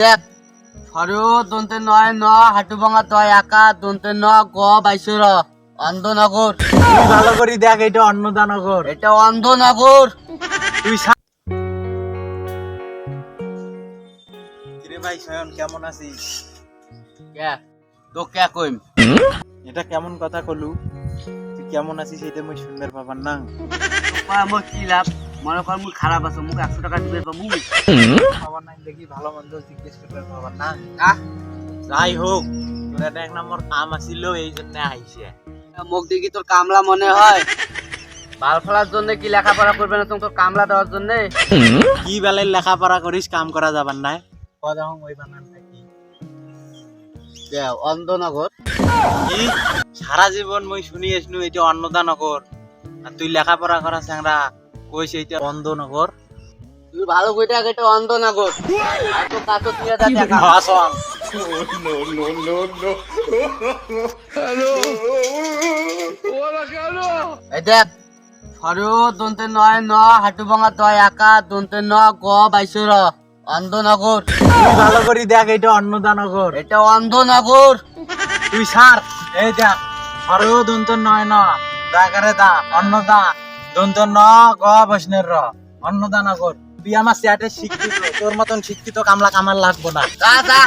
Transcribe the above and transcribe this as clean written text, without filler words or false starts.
দেখ সরু দন্তে নয় ন হাঁটু ভাঙা তয় একা দন্তে ন গ বাইশর অন্ধনগর। তুই ভালো করে দেখ, এটা অন্নদানগর। এটা অন্ধনগর। তুই কিরে ভাই শয়ন, কেমন আছিস? কে তো কে কইম? এটা কেমন কথা কলু? তুই কেমন আছিস এটা মুই শুনবার পাবার না। আমার কি লাভ? মনে কর মুই খারাপ আছো, মুখ 100 টাকা দিবে পাবো পাবার নাই দেখি, ভালো মন্দ জিজ্ঞেস করবার পাবার না। না যাই হোক, তোর একটা 1 নম্বর কাম আছিল, এই জন্য আইছে। মুখ দেখি তোর কামলা মনে হয়? বাল ফেলার জন্য কি লেখাপড়া করবে না তোর কামলা দেওয়ার জন্য? কি বেলায় লেখাপড়া করিস, কাম করা যাবার নাই। কথা ওই বানান নাকি অন্ধনগর। কি সারা জীবন মুই শুনি আসনু এটা অন্নদানগর, আর তুই লেখাপড়া করা স্যাংরা কইস এটা অন্ধনগর। তুই ভালো কইটা এটা অন্ধনগর। আর তো কাছে তুই যা দেখা। আসল এই দেখ সরু দন্তে নয় ন হাঁটু ভাঙা তয় একা দন্তে ন গ বাইশর অন্ধনগর। তুই ভালো করে দেখ, এটা অন্নদানগর। এটা অন্ধনগর। তুই সার এই দেখ, আরো দন্ত নয় ন দাগারে দা অন্নদা দন্ত ন গ বৈষ্ণের র অন্নদানগর। তুই আমার চেয়ারে শিক্ষিত, তোর মতন শিক্ষিত কামলা কামার লাগবো না। যা যা